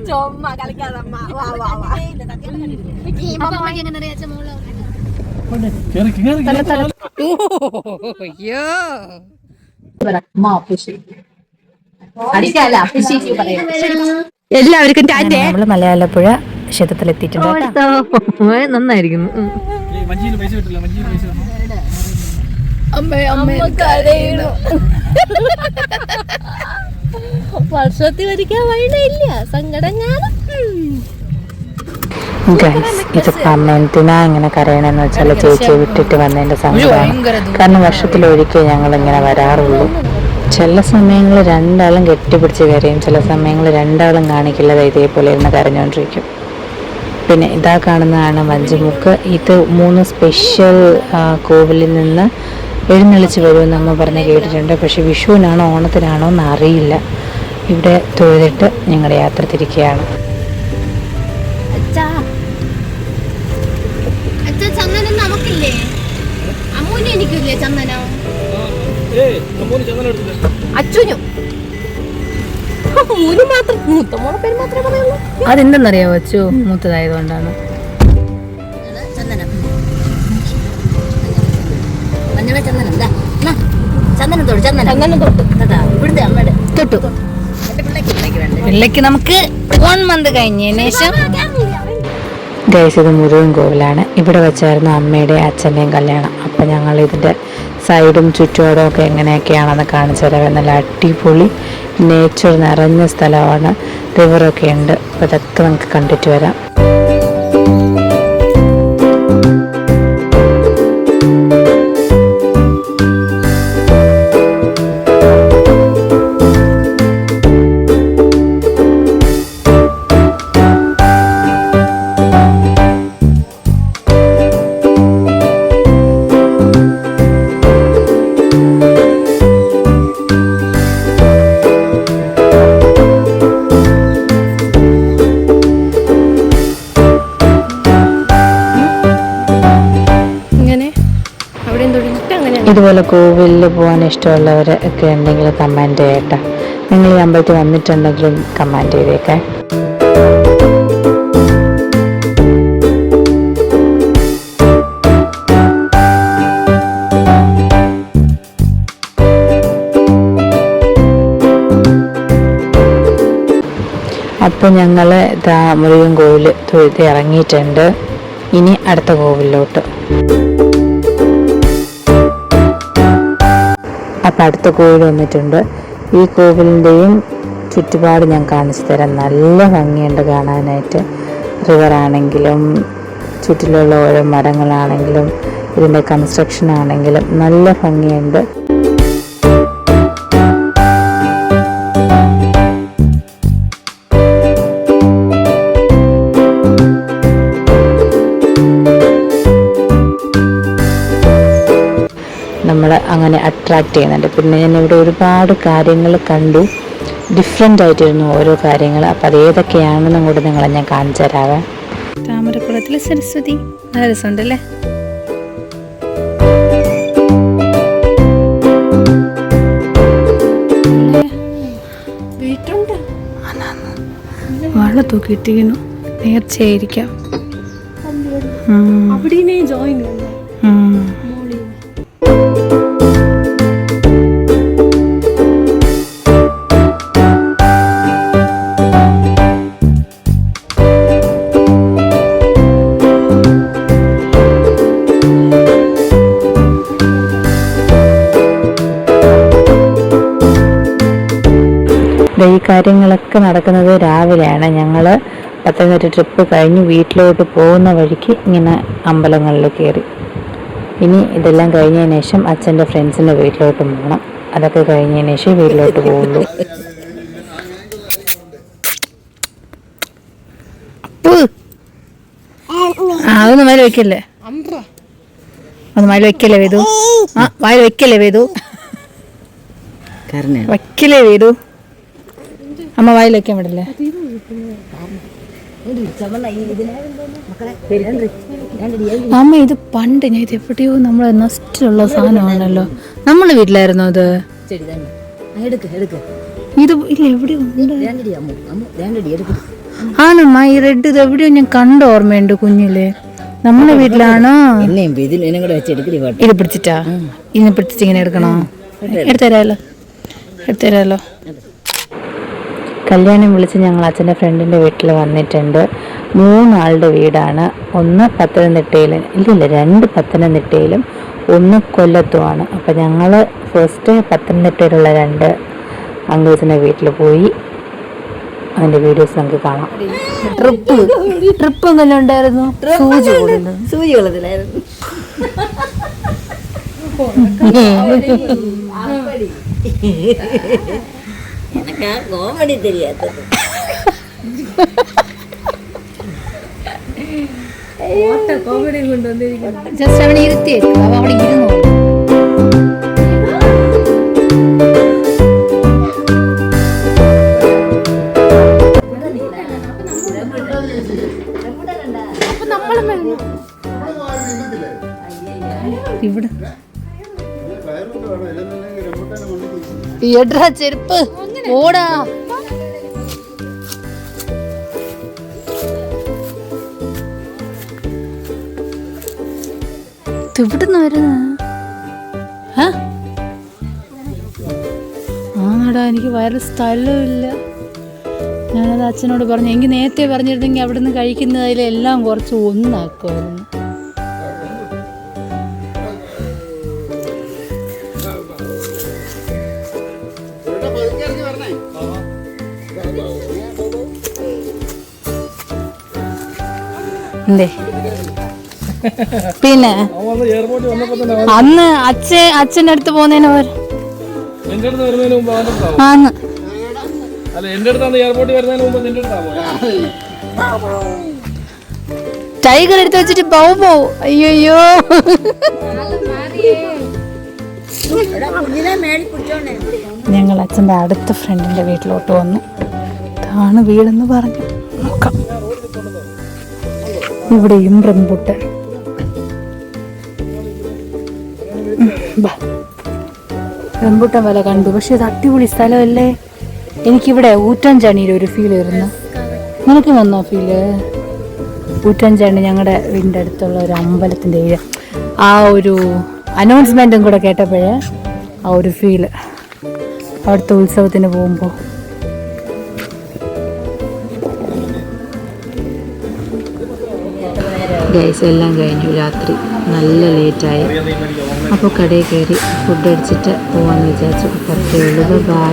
ചുമ്മാ കളിക്കാതമ്മ എല്ലാവർക്കും നമ്മള് മലയാളപ്പുഴ ക്ഷേത്രത്തിലെത്തിയിട്ടുണ്ട്. നന്നായിരിക്കുന്നു. വർഷത്തിൽ ഒരിക്കൽ വഴിയില്ല സങ്കടം കാണും. ഇതിപ്പോ അമ്മ എന്തിനാ ഇങ്ങനെ കരയണെന്ന് വെച്ചാൽ ചേച്ചിയെ വിട്ടിട്ട് വന്നതിന്റെ സങ്കടമാണ്. കാരണം വർഷത്തിലൊരിക്കൽ ഞങ്ങൾ ഇങ്ങനെ വരാറുള്ളൂ. ചില സമയങ്ങളിൽ രണ്ടാളും കെട്ടിപ്പിടിച്ച് കരയും, ചില സമയങ്ങളിൽ രണ്ടാളും കാണിക്കില്ല, ഇതേപോലെ ഇരുന്ന് കരഞ്ഞുകൊണ്ടിരിക്കും. പിന്നെ ഇതാ കാണുന്നതാണ് വഞ്ചിമുക്ക്. ഇത് 3 സ്പെഷ്യൽ കോവിലിൽ നിന്ന് എഴുന്നള്ളിച്ച് വരുമെന്ന് അമ്മ പറഞ്ഞ് കേട്ടിട്ടുണ്ട്. പക്ഷെ വിഷുവിനാണോ ഓണത്തിനാണോ എന്ന് അറിയില്ല. ഇവിടെ തൊഴുതിട്ട് ഞങ്ങളുടെ യാത്ര തിരിക്കുകയാണ്. അതെന്തെന്നറിയാവോ അച്ചു? മൂത്തതായതുകൊണ്ടാണ്. പിള്ളക്ക് നമുക്ക് 1 മന്ത് കഴിഞ്ഞതിന് ശേഷം ഗൈസ്, ഇത് മുരുകൻ കോവിലാണ്. ഇവിടെ വെച്ചായിരുന്നു അമ്മയുടെ അച്ഛൻ്റെയും കല്യാണം. അപ്പം ഞങ്ങൾ ഇതിൻ്റെ സൈഡും ചുറ്റുപാടും ഒക്കെ എങ്ങനെയൊക്കെയാണെന്ന് കാണിച്ചു തരാം. നല്ല അടിപൊളി നേച്ചർ നിറഞ്ഞ സ്ഥലമാണ്. റിവറൊക്കെ ഉണ്ട്. അപ്പോൾ ഇതൊക്കെ നമുക്ക് കണ്ടിട്ട് വരാം. ഇതുപോലെ കോവിലിൽ പോകാൻ ഇഷ്ടമുള്ളവർ ഒക്കെ ഉണ്ടെങ്കിൽ കമൻറ്റ് ചെയ്യട്ടെ. നിങ്ങൾ ഈ അമ്പലത്തിൽ വന്നിട്ടുണ്ടെങ്കിലും കമൻറ്റ് ചെയ്തേക്കെ. അപ്പോൾ ഞങ്ങൾ മുരുകൻ കോവിൽ തൊഴുത് ഇറങ്ങിയിട്ടുണ്ട്. ഇനി അടുത്ത കോവിലിലോട്ട്. അപ്പം അടുത്ത കോവിൽ വന്നിട്ടുണ്ട്. ഈ കോവിലിൻ്റെയും ചുറ്റുപാട് ഞാൻ കാണിച്ചു തരാം. നല്ല ഭംഗിയുണ്ട് കാണാനായിട്ട്. റിവറാണെങ്കിലും ചുറ്റിലുള്ള ഓരോ മരങ്ങളാണെങ്കിലും ഇതിൻ്റെ കൺസ്ട്രക്ഷൻ ആണെങ്കിലും നല്ല ഭംഗിയുണ്ട്. നമ്മളെ അങ്ങനെ അട്രാക്റ്റ് ചെയ്യുന്നുണ്ട്. പിന്നെ ഞാൻ ഇവിടെ ഒരുപാട് കാര്യങ്ങൾ കണ്ടു. ഡിഫറെൻ്റ് ആയിട്ടിരുന്നു ഓരോ കാര്യങ്ങൾ. അപ്പം അതേതൊക്കെയാണെന്നും കൂടെ നിങ്ങളെ ഞാൻ കാണിച്ചു തരാവേ. താമരക്കുളത്തിലെ സരസ്വതി നല്ല രസമുണ്ടല്ലേ. വള തൂക്കിയിട്ടിരിക്കുന്നു. നേർച്ചയായിരിക്കാം. ഈ കാര്യങ്ങളൊക്കെ നടക്കുന്നത് രാവിലെയാണ്. ഞങ്ങൾ പത്തനംതിട്ട ട്രിപ്പ് കഴിഞ്ഞ് വീട്ടിലോട്ട് പോകുന്ന വഴിക്ക് ഇങ്ങനെ അമ്പലങ്ങളിൽ കയറി. ഇനി ഇതെല്ലാം കഴിഞ്ഞതിന് ശേഷം അച്ഛൻ്റെ ഫ്രണ്ട്സിൻ്റെ വീട്ടിലോട്ട് പോകണം. അതൊക്കെ കഴിഞ്ഞതിന് ശേഷം വീട്ടിലോട്ട് പോകുള്ളൂ. അതൊന്നും വായിൽ വെക്കല്ലേ, അത് വായിൽ വെക്കല്ലേ വേദു. വായിൽ വെക്കല്ലേ വേദു, വയ്ക്കലേ വേദു. അമ്മ വായിൽ വെക്കാൻ വിടില്ലേ. അമ്മ ഇത് പണ്ട് ഞാൻ ഇത് എവിടെയോ നമ്മളെ നഷ്ടമുള്ള സാധനമാണല്ലോ. നമ്മളെ വീട്ടിലായിരുന്നോ അത്? ഇത് ഇല്ല എവിടെയോ ആണമ്മ ഈ റെഡ് ഇത് എവിടെയോ ഞാൻ കണ്ട ഓർമ്മയുണ്ട് കുഞ്ഞില്. നമ്മളെ വീട്ടിലാണോ ഇത് പിടിച്ചിട്ടാ? ഇന്ന് പിടിച്ചിട്ട് ഇങ്ങനെ എടുക്കണോ? എടുത്തരാലോ. കല്യാണം വിളിച്ച് ഞങ്ങൾ അച്ഛൻ്റെ ഫ്രണ്ടിൻ്റെ വീട്ടിൽ വന്നിട്ടുണ്ട്. 3 ആളുടെ വീടാണ്. ഒന്ന് പത്തനംതിട്ടയിലും ഇല്ലില്ല 2 പത്തനംതിട്ടയിലും 1 കൊല്ലത്തുമാണ്. അപ്പം ഞങ്ങൾ ഫസ്റ്റ് പത്തനംതിട്ടയിലുള്ള 2 അങ്കിൾസിൻ്റെ വീട്ടിൽ പോയി. അതിൻ്റെ വീഡിയോസ് നമുക്ക് കാണാം. ട്രിപ്പ് എങ്ങനെ ഉണ്ടായിരുന്നു? സൂചി കൊള്ളത്തിലായിരുന്നു. കോമഡി தெரியாதது. കോമഡി കൊണ്ടുവന്നിരിക്കുന്നു. ജസ്റ്റ് അവിടെ ഇരുത്തിയായിരിക്കും. അവ അവിടെ ഇരുന്നു. ഇവിടെ എടാ ചെരുപ്പ് ഓടാ. ഇവിടുന്ന് വരുന്ന ആടാ, എനിക്ക് വേറെ സ്ഥലമില്ല. ഞാനത് അച്ഛനോട് പറഞ്ഞു. എനിക്ക് നേരത്തെ പറഞ്ഞിരുന്നെങ്കിൽ അവിടെ നിന്ന് കഴിക്കുന്നതിൽ എല്ലാം കുറച്ച് ഒന്നാക്കുമായിരുന്നു. പിന്നെ അന്ന് അച്ഛൻ്റെ അടുത്ത് പോകുന്നതിന് ടൈഗർ എടുത്ത് വെച്ചിട്ട് പോ. അയ്യോ ഞങ്ങൾ അച്ഛൻ്റെ അടുത്ത ഫ്രണ്ടിന്റെ വീട്ടിലോട്ട് വന്നു. ഇതാണ് വീടെന്ന് പറഞ്ഞു. നോക്കാം. ഇവിടെയും റംബൂട്ടാൻ. റംബൂട്ടാൻ വില കണ്ടു. പക്ഷെ ഇത് അടിപൊളി സ്ഥലമല്ലേ. എനിക്കിവിടെ ഊറ്റാഞ്ചാണിയുടെ ഒരു ഫീൽ വരുന്നു. നിനക്ക് വന്നോ ഫീല്? ഊറ്റാഞ്ചാണി ഞങ്ങളുടെ വീടിൻ്റെ അടുത്തുള്ള ഒരു അമ്പലത്തിൻ്റെ ആ ഒരു അനൗൺസ്മെൻറ്റും കൂടെ കേട്ടപ്പോഴേ ആ ഒരു ഫീല് അവിടുത്തെ ഉത്സവത്തിന് പോകുമ്പോൾ. ഗൈസ് എല്ലാം കഴിഞ്ഞു. രാത്രി നല്ല ലേറ്റായി. അപ്പോൾ കടയിൽ കയറി ഫുഡ് അടിച്ചിട്ട് പോകാമെന്ന് വിചാരിച്ചു. കുറച്ചേ ഉള്ളൂ. ബൈ.